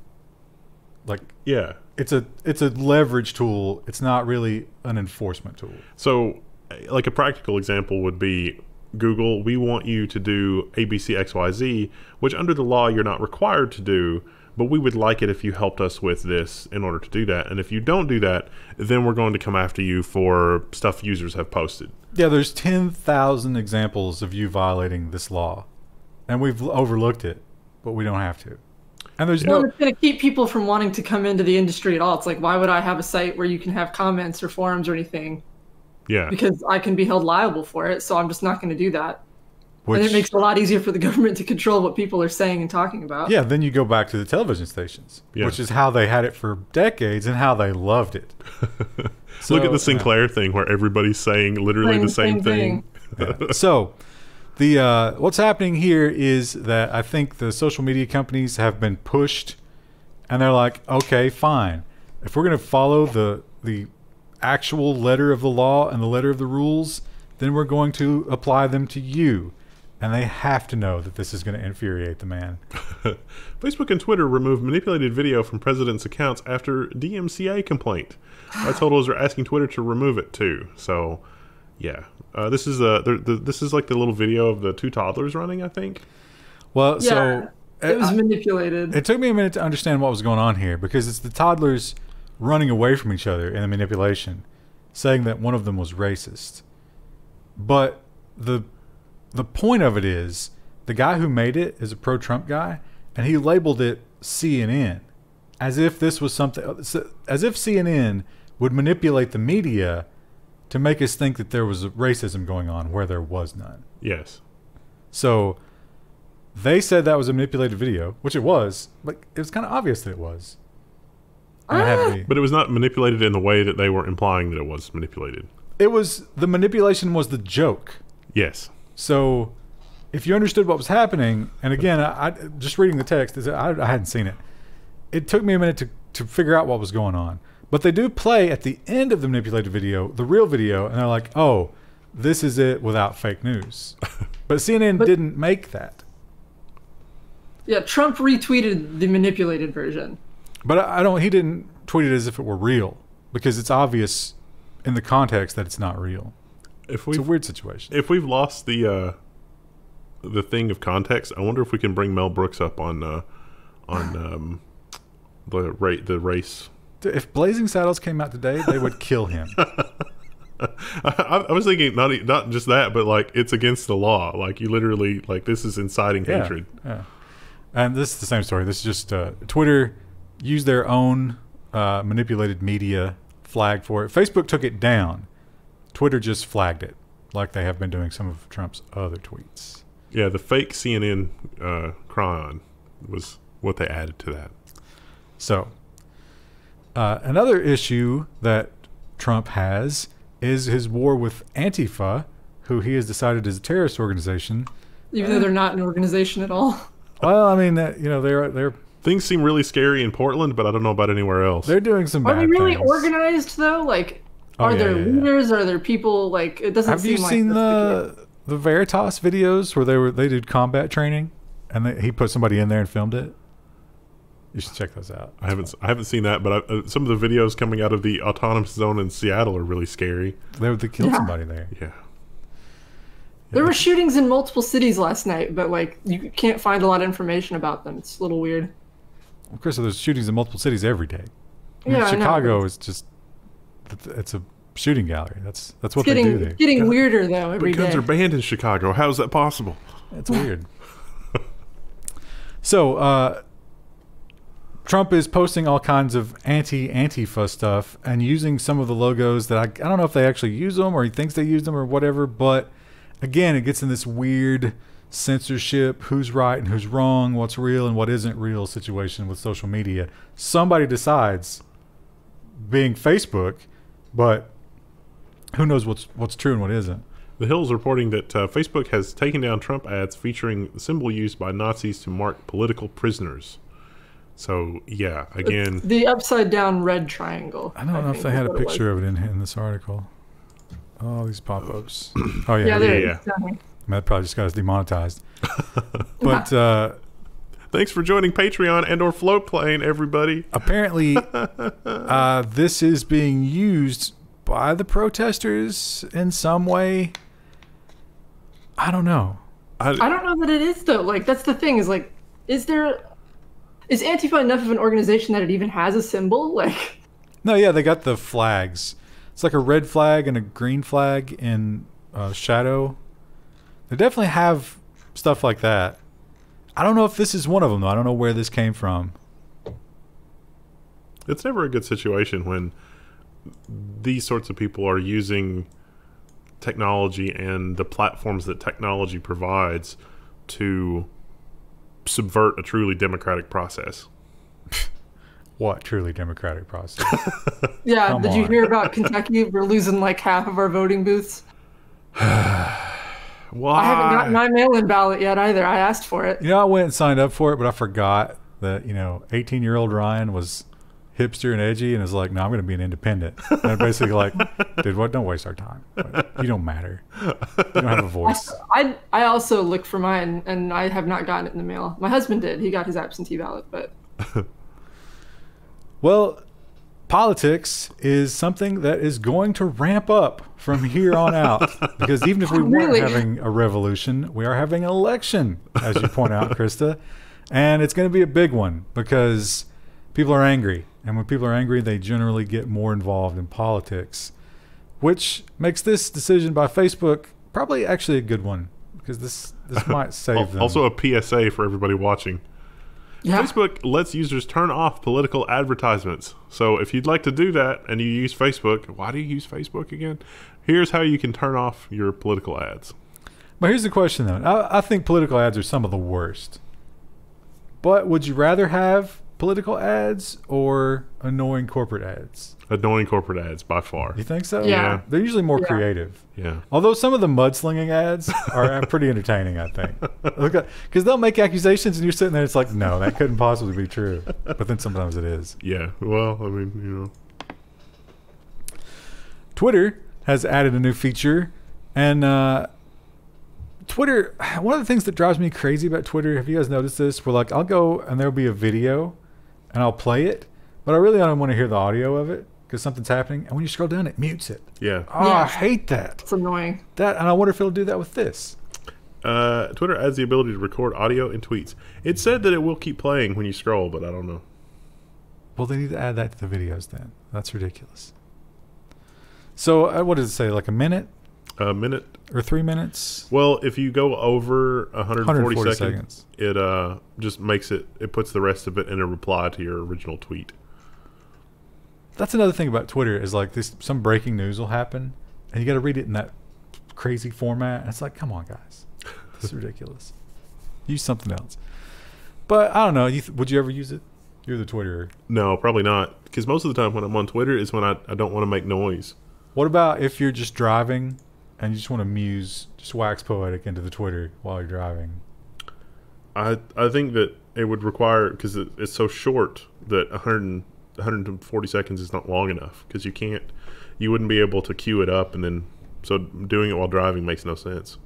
Like, yeah, it's a leverage tool. It's not really an enforcement tool. So, like a practical example would be Google. We want you to do ABCXYZ, which under the law you're not required to do, but we would like it if you helped us with this in order to do that. And if you don't do that, then we're going to come after you for stuff users have posted. Yeah, there's 10,000 examples of you violating this law, and we've overlooked it, but we don't have to. And there's no... It's going to keep people from wanting to come into the industry at all. It's like, why would I have a site where you can have comments or forums or anything? Yeah. Because I can be held liable for it, so I'm just not going to do that. Which, and it makes it a lot easier for the government to control what people are saying and talking about. Yeah, then you go back to the television stations, which is how they had it for decades and how they loved it. So, look at the Sinclair thing where everybody's saying literally the same thing. Yeah. So the what's happening here is that I think the social media companies have been pushed, and they're like, okay, fine. If we're going to follow the actual letter of the law and the letter of the rules, then we're going to apply them to you. And they have to know that this is going to infuriate the man. Facebook and Twitter removed manipulated video from president's accounts after DMCA complaint. Rights holders are asking Twitter to remove it too. So, yeah, this is like the little video of the 2 toddlers running, I think. Well, yeah, so it was manipulated. It took me a minute to understand what was going on here because it's the toddlers running away from each other in the manipulation. saying that one of them was racist. But the point of it is, the guy who made it is a pro-Trump guy, and he labeled it CNN, as if this was something, as if CNN would manipulate the media to make us think that there was racism going on where there was none. Yes. So they said that was a manipulated video, which it was. Like, it was kind of obvious that it was. But it was not manipulated in the way that they were implying that it was manipulated. It was, the manipulation was the joke. Yes. So if you understood what was happening, and again, I just reading the text, I hadn't seen it. It took me a minute to figure out what was going on. But they do play at the end of the manipulated video, the real video, and they're like, oh, this is it without fake news. But CNN didn't make that. Yeah, Trump retweeted the manipulated version. But he didn't tweet it as if it were real, because it's obvious in the context that it's not real. It's a weird situation. If we've lost the thing of context, I wonder if we can bring Mel Brooks up on the race. If Blazing Saddles came out today, they would kill him. I was thinking not just that, but like it's against the law. Like you literally, like this is inciting hatred. Yeah. And this is the same story. This is just Twitter used their own manipulated media flag for it. Facebook took it down. Twitter just flagged it, like they have been doing some of Trump's other tweets. Yeah, the fake CNN chyron was what they added to that. So another issue that Trump has is his war with Antifa, who he has decided is a terrorist organization. Even though they're not an organization at all. Well, I mean, they're things seem really scary in Portland, but I don't know about anywhere else. They're doing some bad things. Are they really things. Organized though? Like, are there leaders? Are there people? Like, it doesn't seem like. Have you seen the Veritas videos where they did combat training, and he put somebody in there and filmed it? You should check those out. I haven't seen that, but some of the videos coming out of the autonomous zone in Seattle are really scary. They killed somebody there. Yeah. There were shootings in multiple cities last night, but like you can't find a lot of information about them. It's a little weird. Of course, there's shootings in multiple cities every day. Chicago is just—it's a shooting gallery. That's what they do there. It's getting weirder though every day. Guns are banned in Chicago. How is that possible? It's weird. So Trump is posting all kinds of anti-Antifa stuff and using some of the logos that I don't know if they actually use them or he thinks they use them or whatever, but again, it gets in this weird censorship, who's right and who's wrong, what's real and what isn't real situation with social media. Somebody decides, being Facebook, but who knows what's true and what isn't. The Hill's reporting that Facebook has taken down Trump ads featuring the symbol used by Nazis to mark political prisoners. So, yeah, again... The upside-down red triangle. I don't know if they had a picture of it in this article. Oh, these pop-ups. Oh, yeah. Yeah. That probably just got us demonetized. But thanks for joining Patreon and or Floatplane, everybody. Apparently, this is being used by the protesters in some way. I don't know. I don't know that it is, though. Like, that's the thing, is like, is Antifa enough of an organization that it even has a symbol? Like, no, yeah, they got the flags. It's like a red flag and a green flag in shadow. They definitely have stuff like that. I don't know if this is one of them, though. I don't know where this came from. It's never a good situation when these sorts of people are using technology and the platforms that technology provides to subvert a truly democratic process. What truly democratic process? Yeah, did you hear about Kentucky? We're losing like half of our voting booths. Why? I haven't gotten my mail-in ballot yet either. I asked for it. I went and signed up for it, but I forgot that 18-year-old Ryan was hipster and edgy and is like, no, I'm going to be an independent. And I'm basically like, dude, what? Don't waste our time. You don't matter. You don't have a voice. I also looked for mine, and I have not gotten it in the mail. My husband did. He got his absentee ballot, but... Well, politics is something that is going to ramp up from here on out. Because even if we weren't having a revolution, we are having an election, as you point out, Krista. And it's going to be a big one because people are angry. And when people are angry, they generally get more involved in politics. which makes this decision by Facebook probably actually a good one, because this might save them. Also a PSA for everybody watching. Yeah. Facebook lets users turn off political advertisements. So if you'd like to do that and you use Facebook, why do you use Facebook again? Here's how you can turn off your political ads. But here's the question, though. I think political ads are some of the worst. But would you rather have political ads or annoying corporate ads? Annoying corporate ads, by far. You think so? Yeah. They're usually more Yeah. creative. Yeah. Although some of the mudslinging ads are pretty entertaining, I think. Because they'll make accusations and you're sitting there, it's like, no, that couldn't possibly be true. But then sometimes it is. Yeah. Well, I mean, Twitter has added a new feature. And Twitter, one of the things that drives me crazy about Twitter, have you guys noticed this? Where like I'll go and there'll be a video and I'll play it, but I really don't want to hear the audio of it because something's happening. And when you scroll down, it mutes it. Yeah. Oh, Yeah. I hate that. It's annoying. And I wonder if it'll do that with this. Twitter adds the ability to record audio in tweets. It said that it will keep playing when you scroll, but I don't know. Well, they need to add that to the videos then. That's ridiculous. So what does it say? Like a minute A minute. or 3 minutes? Well, if you go over 140 140 seconds, it just makes it puts the rest of it in a reply to your original tweet. That's another thing about Twitter is like this. Some breaking news will happen, and you got to read it in that crazy format. And it's like, come on, guys, this is ridiculous. Use something else. But I don't know. Would you ever use it? You're the Twitterer. No, probably not. Because most of the time when I'm on Twitter is when I don't want to make noise. What about if you're just driving and you just want to muse, just wax poetic into the Twitter while you're driving? I think that it would require, because it's so short that 140 seconds is not long enough, because you wouldn't be able to queue it up, and then so doing it while driving makes no sense.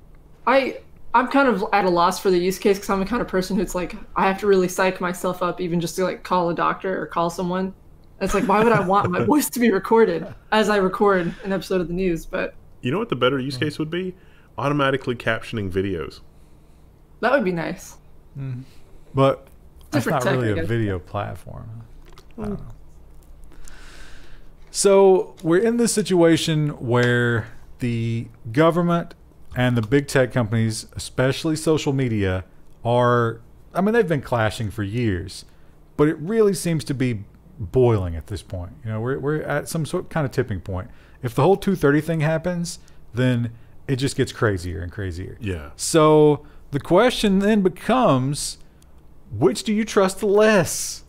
I'm kind of at a loss for the use case because I'm the kind of person who's like, I have to really psych myself up even just to like call a doctor or call someone. And it's like, why would I want my voice to be recorded as I record an episode of the news? But You know what the better use case would be? Automatically captioning videos. that would be nice. But that's Different not tech, really I a guess. video platform. I don't know. So we're in this situation where the government and the big tech companies, especially social media, they've been clashing for years, but it really seems to be boiling at this point. You know, we're at some sort kind of tipping point. If the whole 230 thing happens, then it just gets crazier and crazier. Yeah. So the question then becomes, which do you trust less?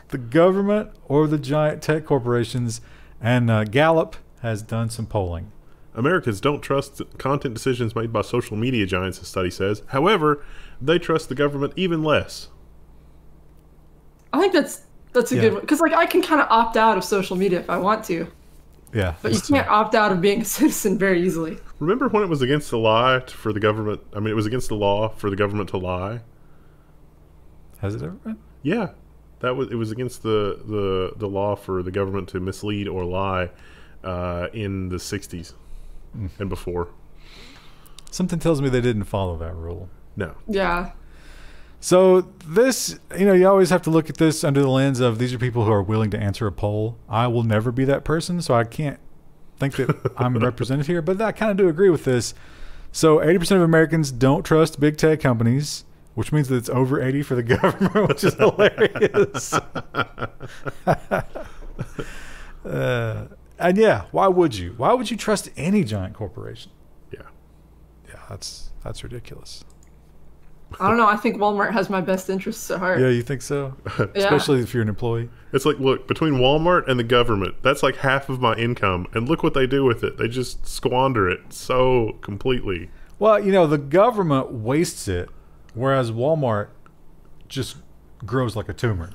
The government or the giant tech corporations? And Gallup has done some polling. Americans don't trust content decisions made by social media giants, the study says. However, they trust the government even less. I think that's a Yeah. good one because like I can kind of opt out of social media if I want to, Yeah. but you can't opt out of being a citizen very easily. Remember when it was against the lie for the government? I mean, it was against the law for the government to lie. Has it ever been? Yeah, it was against the law for the government to mislead or lie in the 60s and before. Something tells me they didn't follow that rule. No. Yeah. So this, you always have to look at this under the lens of these are people who are willing to answer a poll. I will never be that person, so I can't think that I'm represented here, but I kind of do agree with this. So 80% of Americans don't trust big tech companies, which means that it's over 80 for the government, which is hilarious. And yeah, why would you? Why would you trust any giant corporation? Yeah. Yeah, that's ridiculous. I don't know. I think Walmart has my best interests at heart. Yeah, you think so? Especially if you're an employee. It's like, look, between Walmart and the government, that's like half of my income. And look what they do with it. They just squander it so completely. Well, the government wastes it, whereas Walmart just grows like a tumor.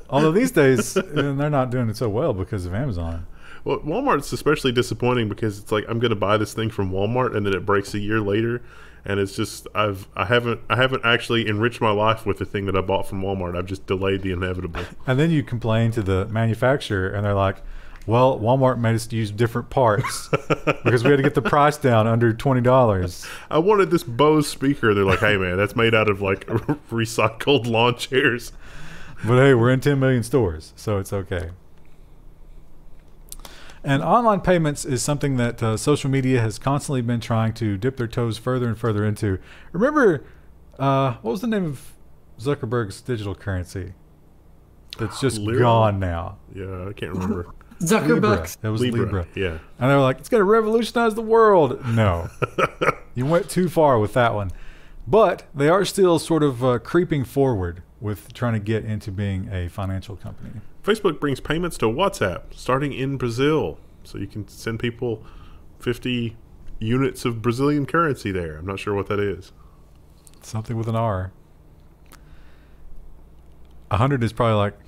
Although these days, they're not doing it so well because of Amazon. Well, Walmart's especially disappointing because it's like I'm going to buy this thing from Walmart and then it breaks a year later, and it's just I haven't actually enriched my life with the thing that I bought from Walmart. I've just delayed the inevitable. And then you complain to the manufacturer, and they're like, "Well, Walmart made us use different parts because we had to get the price down under $20." I wanted this Bose speaker. They're like, "Hey man, that's made out of like recycled lawn chairs." But hey, we're in 10 million stores, so it's okay. And online payments is something that social media has constantly been trying to dip their toes further and further into. Remember, what was the name of Zuckerberg's digital currency? That's just Lira? gone now. Yeah, I can't remember. Zuckerbucks. It was Libra. Yeah. And they were like, it's going to revolutionize the world. No. You went too far with that one. But they are still sort of creeping forward with trying to get into being a financial company. Facebook brings payments to WhatsApp starting in Brazil. So you can send people 50 units of Brazilian currency there. I'm not sure what that is. Something with an R. 100 is probably like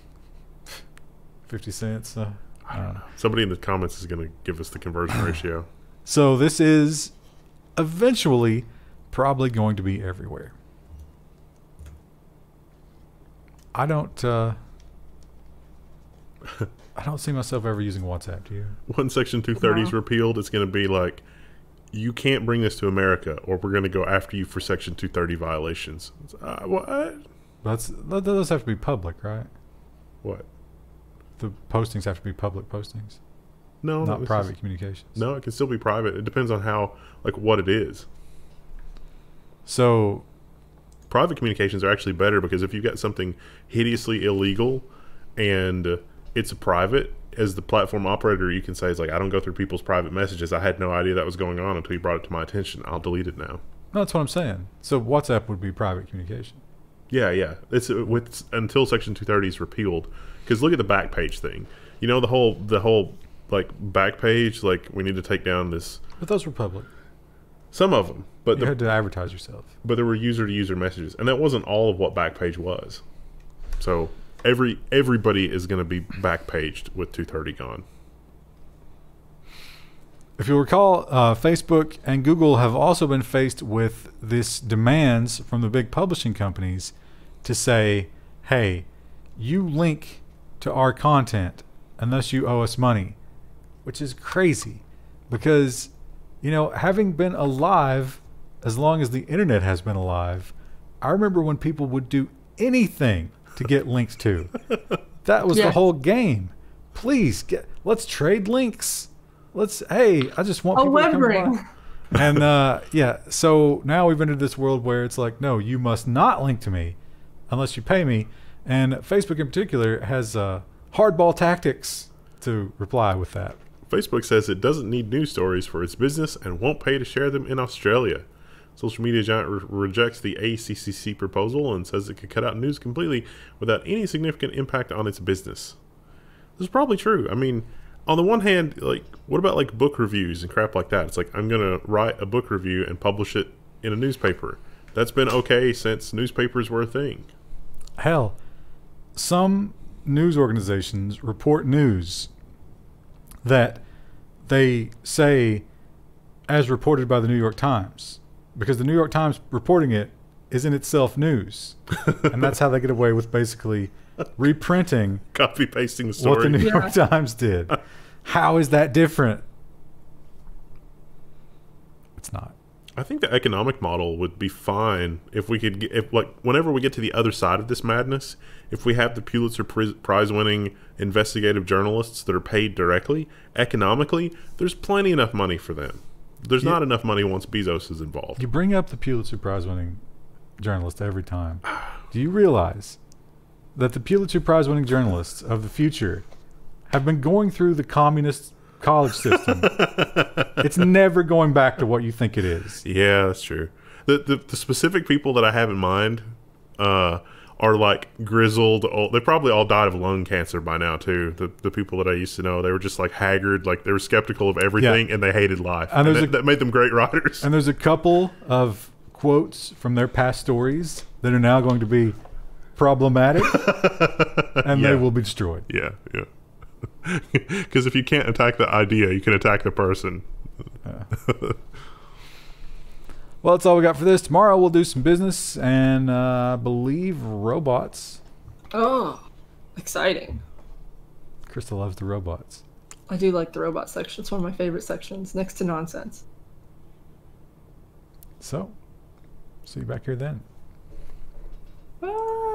50 cents. I don't know. Somebody in the comments is going to give us the conversion ratio. So this is eventually probably going to be everywhere. I don't see myself ever using WhatsApp. Do you? When Section 230 is repealed, it's going to be like, you can't bring this to America, or we're going to go after you for Section 230 violations. What? Those have to be public, right? What? The postings have to be public postings. No, not private communications. No, it can still be private. It depends on how, like, what it is. So, private communications are actually better because if you've got something hideously illegal and it's a private, as the platform operator, you can say, it's like, I don't go through people's private messages. I had no idea that was going on until you brought it to my attention. I'll delete it now. No, that's what I'm saying. So WhatsApp would be private communication. Yeah. It's with until Section 230 is repealed. Because look at the back page thing. You know, the whole like back page, like we need to take down this. But those were public. Some of them, but you had to advertise yourself. But there were user-to-user messages, and that wasn't all of what Backpage was. So everybody is going to be backpaged with 230 gone. If you recall, Facebook and Google have also been faced with this demands from the big publishing companies to say, hey, you link to our content unless you owe us money, which is crazy because, you know, having been alive as long as the internet has been alive, I remember when people would do anything to get links to. That was the whole game. Please, let's trade links. Hey, I just want people to come by. And so now we've entered this world where it's like, no, you must not link to me unless you pay me. And Facebook in particular has hardball tactics to reply with that. Facebook says it doesn't need news stories for its business and won't pay to share them in Australia. Social media giant rejects the ACCC proposal and says it could cut out news completely without any significant impact on its business. This is probably true. I mean, on the one hand, like, what about like book reviews and crap like that? It's like, I'm going to write a book review and publish it in a newspaper. That's been okay since newspapers were a thing. Hell, some news organizations report news that they say as reported by the New York Times, because the New York Times reporting it is in itself news. And that's how they get away with basically reprinting copy pasting the story what the New York Times did. How is that different? It's not. I think the economic model would be fine if we could get, whenever we get to the other side of this madness, if we have the Pulitzer Prize winning investigative journalists that are paid directly, economically, there's plenty enough money for them. There's not enough money once Bezos is involved. You bring up the Pulitzer Prize winning journalist every time. Do you realize that the Pulitzer Prize winning journalists of the future have been going through the communist college system? It's never going back to what you think it is. Yeah, that's true. The specific people that I have in mind are like grizzled old. They probably all died of lung cancer by now too. The people that I used to know, they were just like haggard, like they were skeptical of everything, and they hated life. And that made them great writers. And there's a couple of quotes from their past stories that are now going to be problematic, and they will be destroyed. Yeah. Because if you can't attack the idea, you can attack the person. Well, that's all we got for this. Tomorrow we'll do some business and I believe robots. Oh, exciting. Krista loves the robots. I do like the robot section. It's one of my favorite sections, next to nonsense. So, see you back here then. Bye.